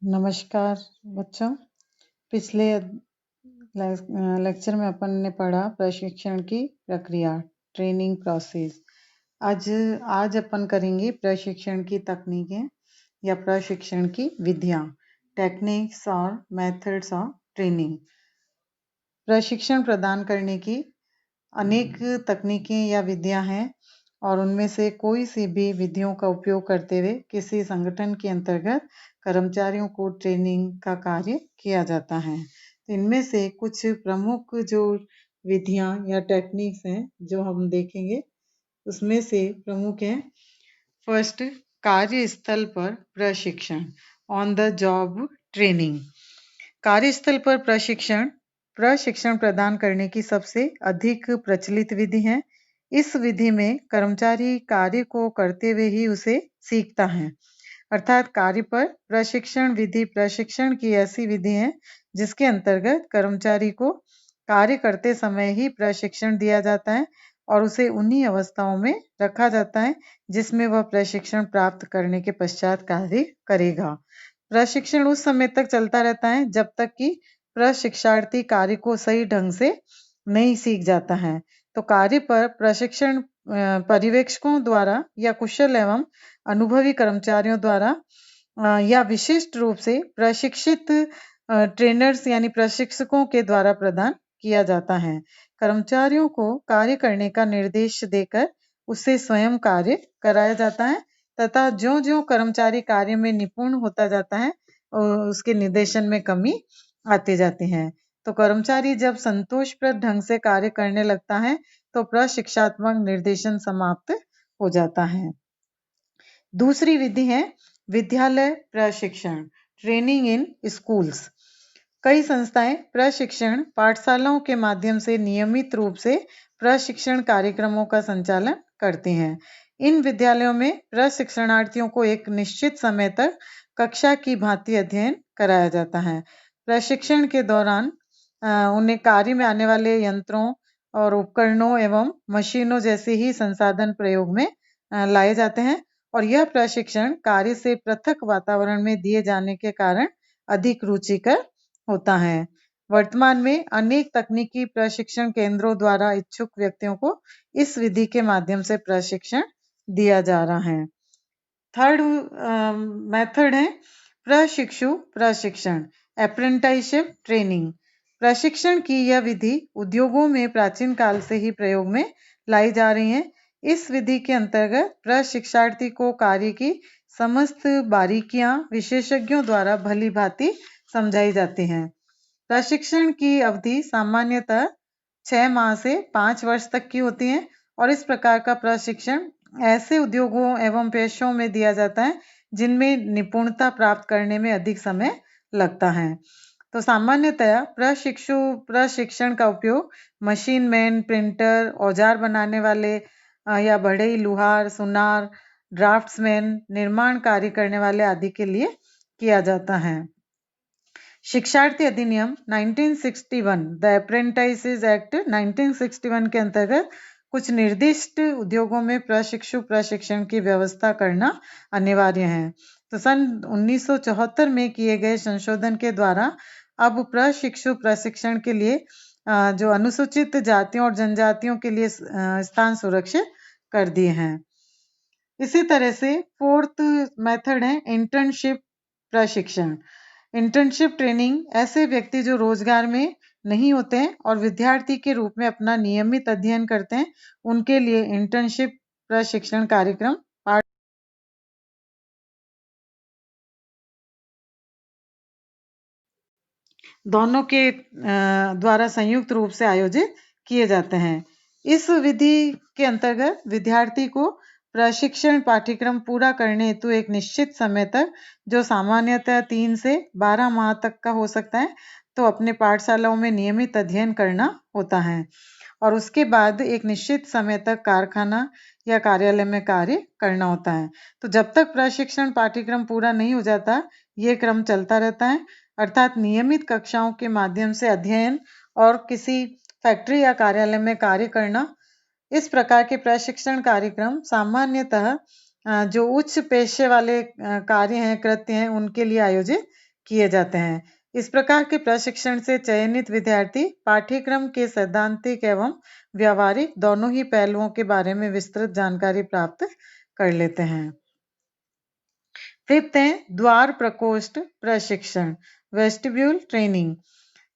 नमस्कार बच्चों। पिछले लेक्चर में अपन ने पढ़ा प्रशिक्षण की प्रक्रिया, ट्रेनिंग प्रोसेस। आज अपन करेंगे प्रशिक्षण की तकनीकें या प्रशिक्षण की विधियां, टेक्निक्स और मेथड्स ऑफ ट्रेनिंग। प्रशिक्षण प्रदान करने की अनेक तकनीकें या विधियां हैं और उनमें से कोई सी भी विधियों का उपयोग करते हुए किसी संगठन के अंतर्गत कर्मचारियों को ट्रेनिंग का कार्य किया जाता है। तो इनमें से कुछ प्रमुख जो विधियां या टेक्निक्स हैं जो हम देखेंगे, उसमें से प्रमुख हैं। फर्स्ट, कार्यस्थल पर प्रशिक्षण, ऑन द जॉब ट्रेनिंग। कार्यस्थल पर प्रशिक्षण प्रदान करने की सबसे अधिक प्रचलित विधि है। इस विधि में कर्मचारी कार्य को करते हुए ही उसे सीखता है। अर्थात कार्य पर प्रशिक्षण विधि प्रशिक्षण की ऐसी विधि है जिसके अंतर्गत कर्मचारी को कार्य करते समय ही प्रशिक्षण दिया जाता है और उसे उन्हीं अवस्थाओं में रखा जाता है जिसमें वह प्रशिक्षण प्राप्त करने के पश्चात कार्य करेगा। प्रशिक्षण उस समय तक चलता रहता है जब तक कि प्रशिक्षार्थी कार्य को सही ढंग से नहीं सीख जाता है। तो कार्य पर प्रशिक्षण पर्यवेक्षकों द्वारा या कुशल एवं अनुभवी कर्मचारियों द्वारा या विशिष्ट रूप से प्रशिक्षित ट्रेनर्स यानी प्रशिक्षकों के द्वारा प्रदान किया जाता है। कर्मचारियों को कार्य करने का निर्देश देकर उससे स्वयं कार्य कराया जाता है तथा ज्यों-ज्यों कर्मचारी कार्य में निपुण होता जाता है उसके निर्देशन में कमी आते जाते हैं। तो कर्मचारी जब संतोषप्रद ढंग से कार्य करने लगता है तो प्रशिक्षात्मक निर्देशन समाप्त हो जाता है। दूसरी विधि है विद्यालय प्रशिक्षण, ट्रेनिंग इन स्कूल्स। कई संस्थाएं प्रशिक्षण पाठशालाओं के माध्यम से नियमित रूप से प्रशिक्षण कार्यक्रमों का संचालन करते हैं। इन विद्यालयों में प्रशिक्षणार्थियों को एक निश्चित समय तक कक्षा की भांति अध्ययन कराया जाता है। प्रशिक्षण के दौरान उन्हें कार्य में आने वाले यंत्रों और उपकरणों एवं मशीनों जैसे ही संसाधन प्रयोग में लाए जाते हैं और यह प्रशिक्षण कार्य से पृथक वातावरण में दिए जाने के कारण अधिक रुचिकर होता है। वर्तमान में अनेक तकनीकी प्रशिक्षण केंद्रों द्वारा इच्छुक व्यक्तियों को इस विधि के माध्यम से प्रशिक्षण दिया जा रहा है। थर्ड मेथड है प्रशिक्षु प्रशिक्षण, अप्रेंटिसशिप ट्रेनिंग। प्रशिक्षण की यह विधि उद्योगों में प्राचीन काल से ही प्रयोग में लाई जा रही है। इस विधि के अंतर्गत प्रशिक्षार्थी को कार्य की समस्त बारीकियां विशेषज्ञों द्वारा भली भांति समझाई जाती हैं। प्रशिक्षण की अवधि सामान्यतः 6 माह से 5 वर्ष तक की होती है और इस प्रकार का प्रशिक्षण ऐसे उद्योगों एवं पेशों में दिया जाता है जिनमें निपुणता प्राप्त करने में अधिक समय लगता है। तो सामान्यतया प्रशिक्षण का उपयोग मशीन मैन, प्रिंटर, औजार बनाने वाले या बढ़ई, लुहार, सुनार, ड्राफ्ट्समैन, निर्माण कार्य करने वाले आदि के लिए किया जाता है। शिक्षार्थी अधिनियम 1961, द अप्रेंटिसेस एक्ट 1961 के अंतर्गत कुछ निर्दिष्ट उद्योगों में प्रशिक्षु प्रशिक्षण की व्यवस्था करना अनिवार्य है। तो सन 1974 में किए गए संशोधन के द्वारा अब प्रशिक्षु प्रशिक्षण के लिए जो अनुसूचित जातियों और जनजातियों के लिए स्थान सुरक्षित कर दिए हैं। इसी तरह से फोर्थ मेथड है इंटर्नशिप प्रशिक्षण। इंटर्नशिप ट्रेनिंग ऐसे व्यक्ति जो रोजगार में नहीं होते हैं और विद्यार्थी के रूप में अपना नियमित अध्ययन करते हैं उनके लिए इंटर्नशिप प्रशिक्षण कार्यक्रम दोनों के द्वारा संयुक्त रूप से आयोजित किए जाते हैं। इस विधि के अंतर्गत विद्यार्थी को प्रशिक्षण पाठ्यक्रम पूरा करने हेतु एक निश्चित समय तक, जो सामान्यतः 3 से 12 माह तक का हो सकता है, तो अपने पाठशालाओं में नियमित अध्ययन करना होता है और उसके बाद एक निश्चित समय तक कारखाना या कार्यालय में कार्य करना होता है। तो जब तक प्रशिक्षण पाठ्यक्रम पूरा नहीं हो जाता, ये क्रम चलता रहता है। अर्थात नियमित कक्षाओं के माध्यम से अध्ययन और किसी फैक्ट्री या कार्यालय में कार्य करना। इस प्रकार के प्रशिक्षण कार्यक्रम सामान्यतः जो उच्च पेशे वाले कार्य हैं, कृत्य हैं, उनके लिए आयोजित किए जाते हैं। इस प्रकार के प्रशिक्षण से चयनित विद्यार्थी पाठ्यक्रम के सैद्धांतिक एवं व्यावहारिक दोनों ही पहलुओं के बारे में विस्तृत जानकारी प्राप्त कर लेते हैं। फिफ्थ है द्वार प्रकोष्ठ प्रशिक्षण, वेस्टिब्यूल ट्रेनिंग।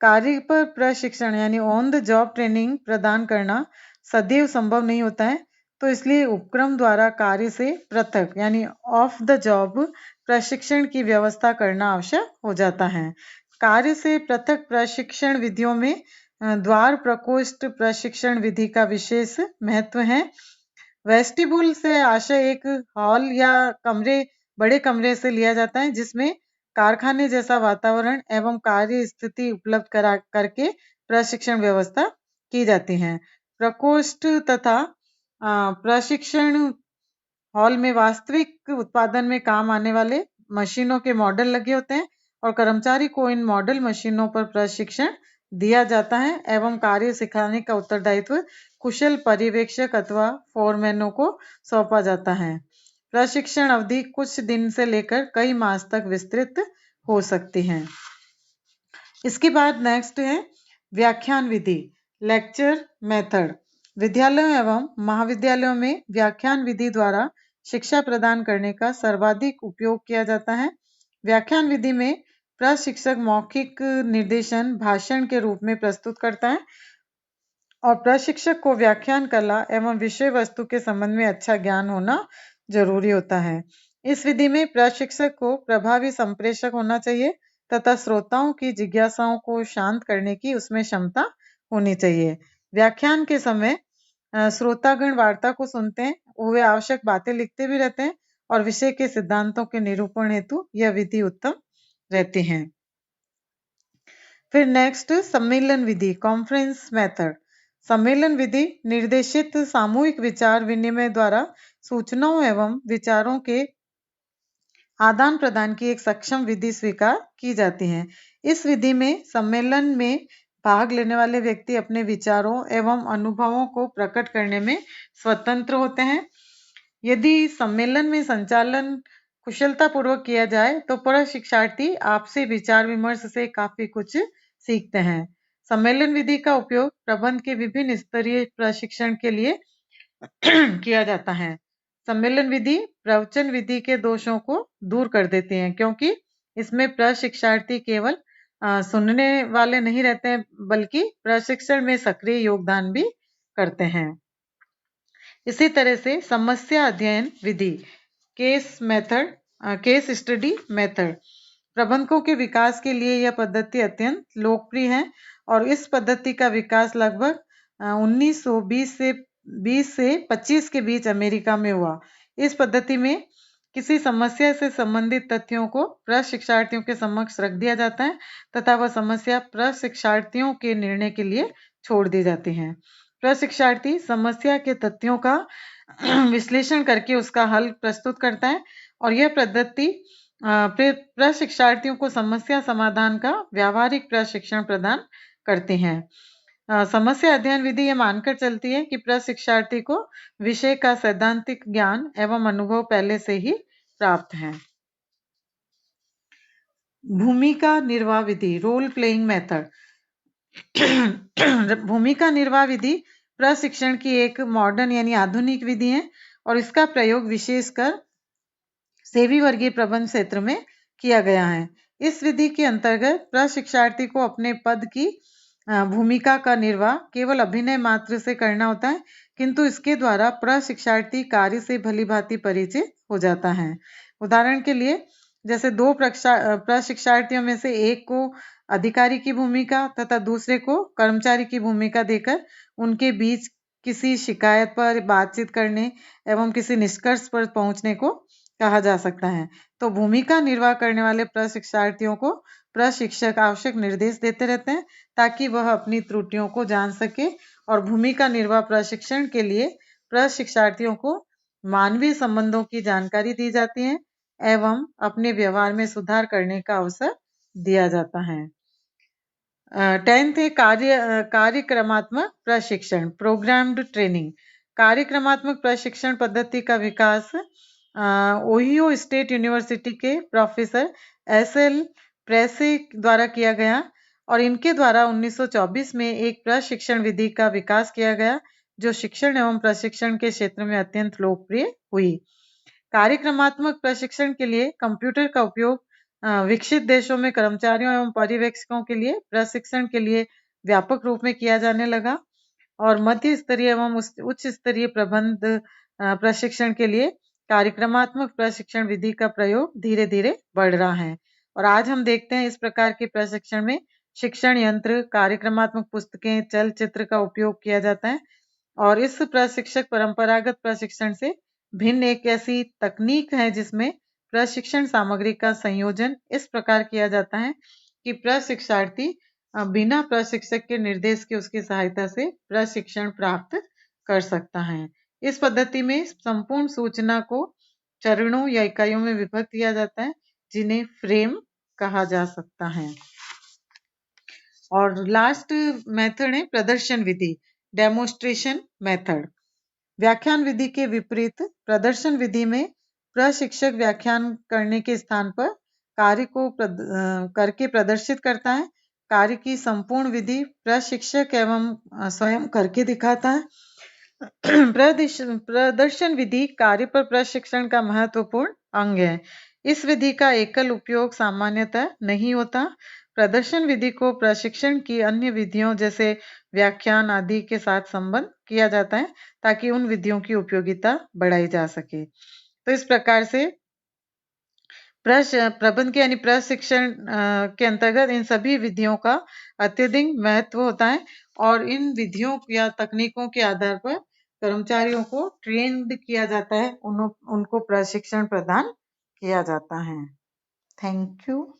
कार्य पर प्रशिक्षण यानी ऑन द जॉब ट्रेनिंग प्रदान करना सदैव संभव नहीं होता है, तो इसलिए उपक्रम द्वारा कार्य से पृथक यानी ऑफ द जॉब प्रशिक्षण की व्यवस्था करना आवश्यक हो जाता है। कार्य से पृथक प्रशिक्षण विधियों में द्वार प्रकोष्ठ प्रशिक्षण विधि का विशेष महत्व है। वेस्टिब्यूल से आशय एक हॉल या बड़े कमरे से लिया जाता है, जिसमें कारखाने जैसा वातावरण एवं कार्य स्थिति उपलब्ध करके प्रशिक्षण व्यवस्था की जाती है। प्रकोष्ठ तथा प्रशिक्षण हॉल में वास्तविक उत्पादन में काम आने वाले मशीनों के मॉडल लगे होते हैं और कर्मचारी को इन मॉडल मशीनों पर प्रशिक्षण दिया जाता है एवं कार्य सिखाने का उत्तरदायित्व कुशल पर्यवेक्षक अथवा फोरमैनों को सौंपा जाता है। प्रशिक्षण अवधि कुछ दिन से लेकर कई मास तक विस्तृत हो सकती है। इसके बाद नेक्स्ट है व्याख्यान विधि, लेक्चर मेथड। विद्यालयों एवं महाविद्यालयों में व्याख्यान विधि द्वारा शिक्षा प्रदान करने का सर्वाधिक उपयोग किया जाता है। व्याख्यान विधि में प्रशिक्षक मौखिक निर्देशन भाषण के रूप में प्रस्तुत करता है और प्रशिक्षक को व्याख्यान कला एवं विषय वस्तु के संबंध में अच्छा ज्ञान होना जरूरी होता है। इस विधि में प्रशिक्षक को प्रभावी संप्रेषक होना चाहिए तथा श्रोताओं की जिज्ञासाओं को शांत करने की उसमें क्षमता होनी चाहिए। व्याख्यान के समय श्रोतागण वार्ता को सुनते हैं, वे आवश्यक बातें लिखते भी रहते हैं और विषय के सिद्धांतों के निरूपण हेतु यह विधि उत्तम रहती है। फिर नेक्स्ट सम्मेलन विधि, कॉन्फ्रेंस मेथड। सम्मेलन विधि निर्देशित सामूहिक विचार विनिमय द्वारा सूचनाओं एवं विचारों के आदान प्रदान की एक सक्षम विधि स्वीकार की जाती है। इस विधि में सम्मेलन में भाग लेने वाले व्यक्ति अपने विचारों एवं अनुभवों को प्रकट करने में स्वतंत्र होते हैं। यदि सम्मेलन में संचालन कुशलता पूर्वक किया जाए तो प्रशिक्षार्थी आपसी विचार विमर्श से काफी कुछ सीखते हैं। सम्मेलन विधि का उपयोग प्रबंध के विभिन्न स्तरीय प्रशिक्षण के लिए किया जाता है। सम्मेलन विधि प्रवचन विधि के दोषों को दूर कर देती है, क्योंकि इसमें प्रशिक्षार्थी केवल सुनने वाले नहीं रहते हैं, बल्कि प्रशिक्षण में सक्रिय योगदान भी करते हैं। इसी तरह से समस्या अध्ययन विधि, केस स्टडी मेथड। प्रबंधकों के विकास के लिए यह पद्धति अत्यंत लोकप्रिय है और इस पद्धति का विकास लगभग 1920 से 25 के बीच अमेरिका में हुआ। इस पद्धति में किसी समस्या से संबंधित तथ्यों को प्रशिक्षार्थियों के समक्ष रख दिया जाता है तथा वह समस्या प्रशिक्षार्थियों के निर्णय के लिए छोड़ दी जाती है। प्रशिक्षार्थी समस्या के तथ्यों का विश्लेषण करके उसका हल प्रस्तुत करता है और यह पद्धति प्रशिक्षार्थियों को समस्या समाधान का व्यावहारिक प्रशिक्षण प्रदान करती है। समस्या अध्ययन विधि यह मानकर चलती है कि प्रशिक्षार्थी को विषय का सैद्धांतिक ज्ञान एवं अनुभव पहले से ही प्राप्त है। भूमिका निर्वाह विधि, रोल प्लेइंग मेथड। भूमिका निर्वाह विधि प्रशिक्षण की एक मॉडर्न यानी आधुनिक विधि है और इसका प्रयोग विशेषकर सेवी वर्गीय प्रबंध क्षेत्र में किया गया है। इस विधि के अंतर्गत प्रशिक्षार्थी को अपने पद की भूमिका का निर्वाह केवल अभिनय मात्र से करना होता है, किंतु इसके द्वारा प्रशिक्षार्थी कार्य से भलीभांति परिचित हो जाता है। उदाहरण के लिए जैसे दो प्रशिक्षार्थियों में से एक को अधिकारी की भूमिका तथा दूसरे को कर्मचारी की भूमिका देकर उनके बीच किसी शिकायत पर बातचीत करने एवं किसी निष्कर्ष पर पहुंचने को कहा जा सकता है। तो भूमिका निर्वाह करने वाले प्रशिक्षार्थियों को प्रशिक्षक आवश्यक निर्देश देते रहते हैं ताकि वह अपनी त्रुटियों को जान सके और भूमिका निर्वाह प्रशिक्षण के लिए प्रशिक्षार्थियों को मानवीय संबंधों की जानकारी दी जाती है एवं अपने व्यवहार में सुधार करने का अवसर दिया जाता है। 10th है कार्यक्रमात्मक प्रशिक्षण, प्रोग्राम्ड ट्रेनिंग। कार्यक्रमात्मक प्रशिक्षण पद्धति का विकास ओहियो स्टेट यूनिवर्सिटी के प्रोफेसर SL प्रेसे द्वारा किया गया और इनके द्वारा 1924 में एक प्रशिक्षण विधि का विकास किया गया जो शिक्षण एवं प्रशिक्षण के क्षेत्र में अत्यंत लोकप्रिय हुई। कार्यक्रमात्मक प्रशिक्षण के लिए कंप्यूटर का उपयोग विकसित देशों में कर्मचारियों एवं पर्यवेक्षकों के लिए प्रशिक्षण के लिए व्यापक रूप में किया जाने लगा और मध्य स्तरीय एवं उच्च स्तरीय प्रबंध प्रशिक्षण के लिए कार्यक्रमात्मक प्रशिक्षण विधि का प्रयोग धीरे धीरे बढ़ रहा है। और आज हम देखते हैं इस प्रकार के प्रशिक्षण में शिक्षण यंत्र, कार्यक्रमात्मक पुस्तकें, चलचित्र का उपयोग किया जाता है और इस प्रशिक्षक परंपरागत प्रशिक्षण से भिन्न एक ऐसी तकनीक है जिसमें प्रशिक्षण सामग्री का संयोजन इस प्रकार किया जाता है कि प्रशिक्षार्थी बिना प्रशिक्षक के निर्देश के उसकी सहायता से प्रशिक्षण प्राप्त कर सकता है। इस पद्धति में संपूर्ण सूचना को चरणों या इकाइयों में विभक्त किया जाता है जिन्हें फ्रेम कहा जा सकता है। और लास्ट मेथड है प्रदर्शन विधि, डेमोन्स्ट्रेशन मेथड। व्याख्यान विधि के विपरीत प्रदर्शन विधि में प्रशिक्षक व्याख्यान करने के स्थान पर कार्य को करके प्रदर्शित करता है। कार्य की संपूर्ण विधि प्रशिक्षक एवं स्वयं करके दिखाता है। प्रदर्शन विधि कार्य पर प्रशिक्षण का महत्वपूर्ण अंग है। इस विधि का एकल उपयोग सामान्यतः नहीं होता। प्रदर्शन विधि को प्रशिक्षण की अन्य विधियों जैसे व्याख्यान आदि के साथ संबंध किया जाता है ताकि उन विधियों की उपयोगिता बढ़ाई जा सके। तो इस प्रकार से प्रबंध के यानी प्रशिक्षण के अंतर्गत इन सभी विधियों का अत्यधिक महत्व होता है और इन विधियों या तकनीकों के आधार पर कर्मचारियों को ट्रेंड किया जाता है, उनको प्रशिक्षण प्रदान किया जाता है। Thank you.